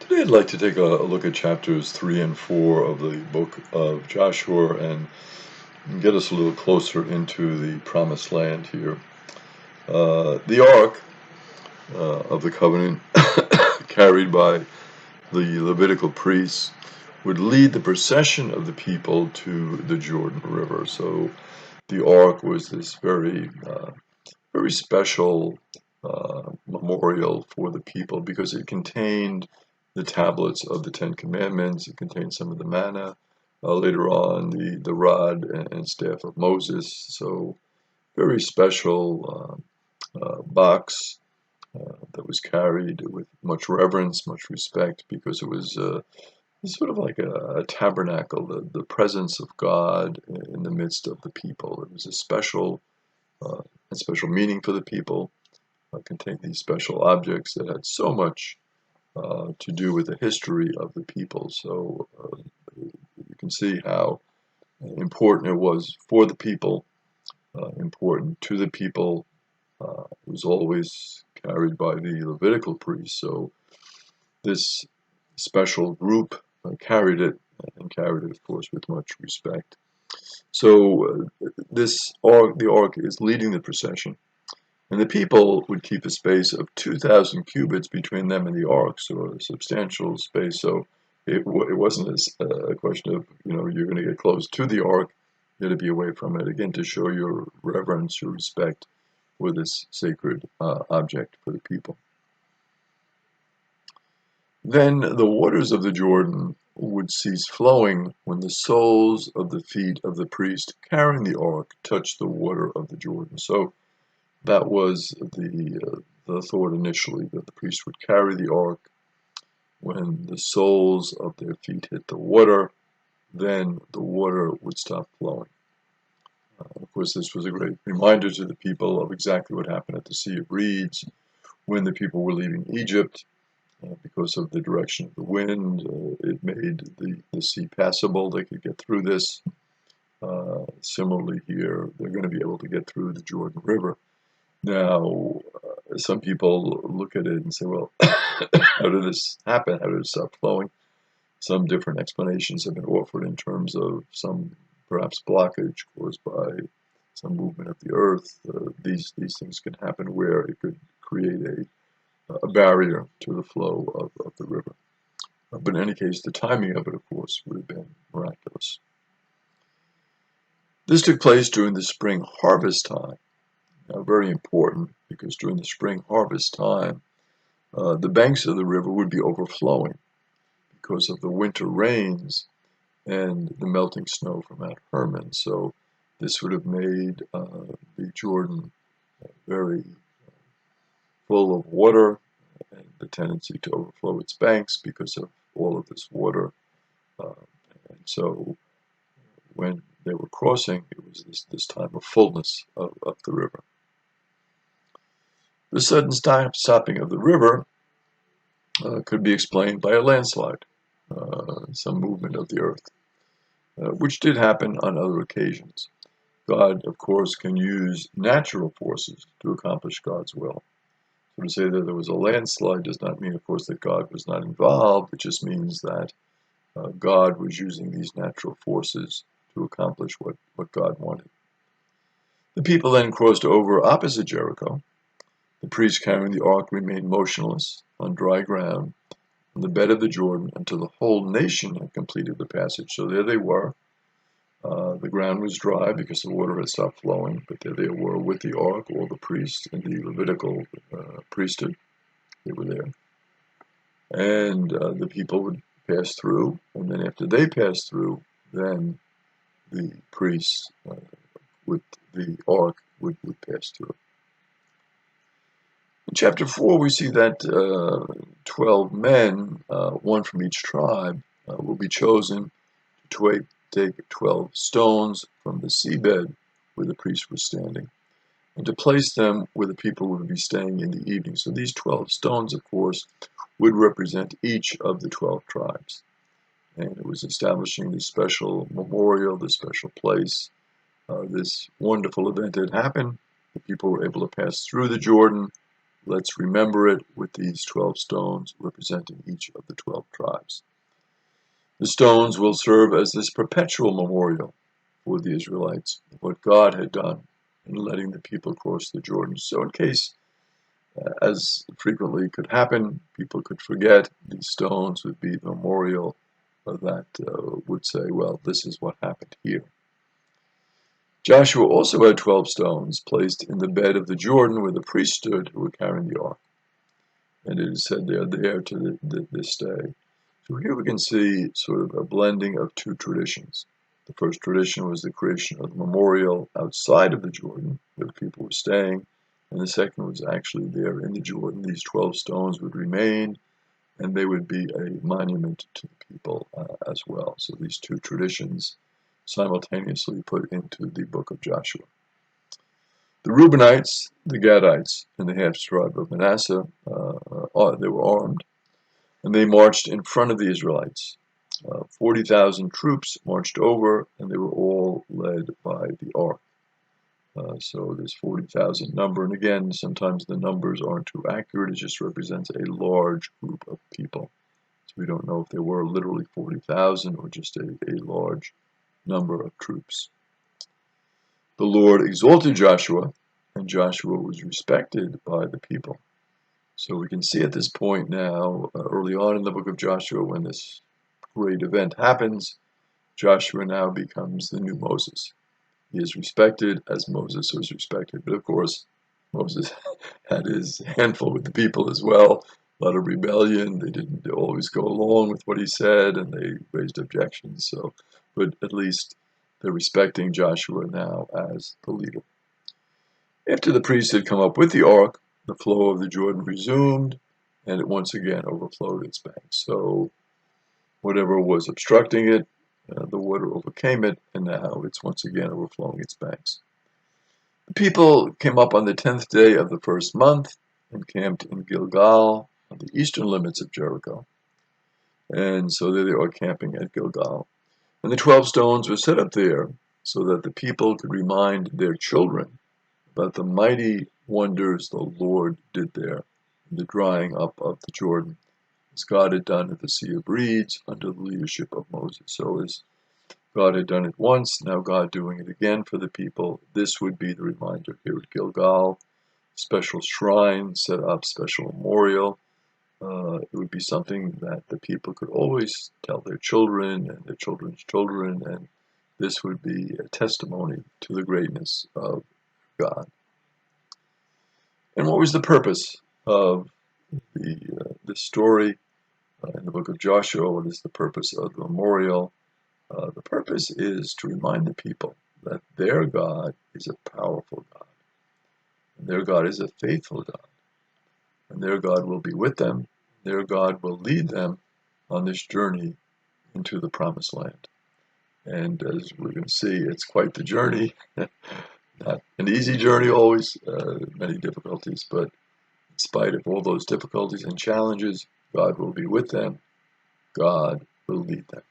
Today, I'd like to take a look at chapters 3 and 4 of the book of Joshua and get us a little closer into the promised land here. The Ark of the Covenant, carried by the Levitical priests, would lead the procession of the people to the Jordan River. So the Ark was this very special memorial for the people because it contained the tablets of the Ten Commandments. It contained some of the manna. Later on, the rod and staff of Moses. So very special box that was carried with much reverence, much respect, because it was sort of like a tabernacle, the presence of God in the midst of the people. It was a special meaning for the people. Contained these special objects that had so much to do with the history of the people. So you can see how important it was for the people, important to the people. It was always carried by the Levitical priests. So this special group carried it and carried it, of course, with much respect. So the ark is leading the procession. And the people would keep a space of 2,000 cubits between them and the ark, so a substantial space. So it wasn't a question of, you're going to get close to the ark, you had to be away from it, again, to show your reverence, your respect for this sacred object for the people. Then the waters of the Jordan would cease flowing when the soles of the feet of the priest carrying the ark touched the water of the Jordan. So that was the thought initially, that the priest would carry the ark. When the soles of their feet hit the water, then the water would stop flowing. Of course, this was a great reminder to the people of exactly what happened at the Sea of Reeds when the people were leaving Egypt. Because of the direction of the wind, it made the sea passable. They could get through this. Similarly here, they're going to be able to get through the Jordan River. Now, some people look at it and say, well, how did this happen? How did it stop flowing? Some different explanations have been offered in terms of some perhaps blockage caused by some movement of the earth. These things can happen where it could create a barrier to the flow of the river. But in any case, the timing of it, of course, would have been miraculous. This took place during the spring harvest time. Now, very important, because during the spring harvest time, the banks of the river would be overflowing because of the winter rains and the melting snow from Mount Hermon. So this would have made the Jordan very full of water and the tendency to overflow its banks because of all of this water. And so when they were crossing, it was this time of fullness of the river. The sudden stopping of the river could be explained by a landslide, some movement of the earth, which did happen on other occasions. God, of course, can use natural forces to accomplish God's will. So to say that there was a landslide does not mean, of course, that God was not involved. It just means that God was using these natural forces to accomplish what God wanted. The people then crossed over opposite Jericho. The priest carrying the ark remained motionless on dry ground on the bed of the Jordan until the whole nation had completed the passage. So there they were. The ground was dry because the water had stopped flowing, but there they were with the ark, all the priests in the Levitical priesthood. They were there. And the people would pass through, and then after they passed through, then the priests with the ark would pass through. In chapter 4, we see that 12 men, one from each tribe, will be chosen to take 12 stones from the seabed where the priest was standing and to place them where the people would be staying in the evening. So these 12 stones, of course, would represent each of the 12 tribes. And it was establishing this special memorial, this special place. This wonderful event had happened. The people were able to pass through the Jordan let's remember it with these 12 stones representing each of the 12 tribes. The stones will serve as this perpetual memorial for the Israelites of what God had done in letting the people cross the Jordan. So in case, as frequently could happen, people could forget, these stones would be the memorial that would say, well, this is what happened here. Joshua also had 12 stones placed in the bed of the Jordan where the priests stood who were carrying the ark. And it is said they are there to this day. So here we can see sort of a blending of two traditions. The first tradition was the creation of the memorial outside of the Jordan, where the people were staying, and the second was actually there in the Jordan. These 12 stones would remain, and they would be a monument to the people as well. So these two traditions simultaneously put into the book of Joshua. The Reubenites, the Gadites, and the half-tribe of Manasseh, they were armed, and they marched in front of the Israelites. 40,000 troops marched over, and they were all led by the ark. So this 40,000 number, and again, sometimes the numbers aren't too accurate. It just represents a large group of people. So we don't know if there were literally 40,000 or just a large number of troops. The Lord exalted Joshua, and Joshua was respected by the people. So we can see at this point now, early on in the book of Joshua, when this great event happens, Joshua now becomes the new Moses. He is respected as Moses was respected. But of course, Moses had his handful with the people as well. A lot of rebellion. They didn't always go along with what he said, and they raised objections. So, but at least they're respecting Joshua now as the leader. After the priests had come up with the ark, the flow of the Jordan resumed, and it once again overflowed its banks. So whatever was obstructing it, the water overcame it, and now it's once again overflowing its banks. The people came up on the 10th day of the first month and camped in Gilgal, on the eastern limits of Jericho. And so there they are camping at Gilgal. And the 12 stones were set up there so that the people could remind their children about the mighty wonders the Lord did there, in the drying up of the Jordan, as God had done at the Sea of Reeds under the leadership of Moses. So as God had done it once, now God doing it again for the people. This would be the reminder here at Gilgal. Special shrine set up, special memorial. It would be something that the people could always tell their children and their children's children, and this would be a testimony to the greatness of God. And what was the purpose of this story in the book of Joshua? What is the purpose of the memorial? The purpose is to remind the people that their God is a powerful God, and their God is a faithful God, and their God will be with them. Their God will lead them on this journey into the promised land. And as we're going to see, it's quite the journey. Not an easy journey always, many difficulties, but in spite of all those difficulties and challenges, God will be with them. God will lead them.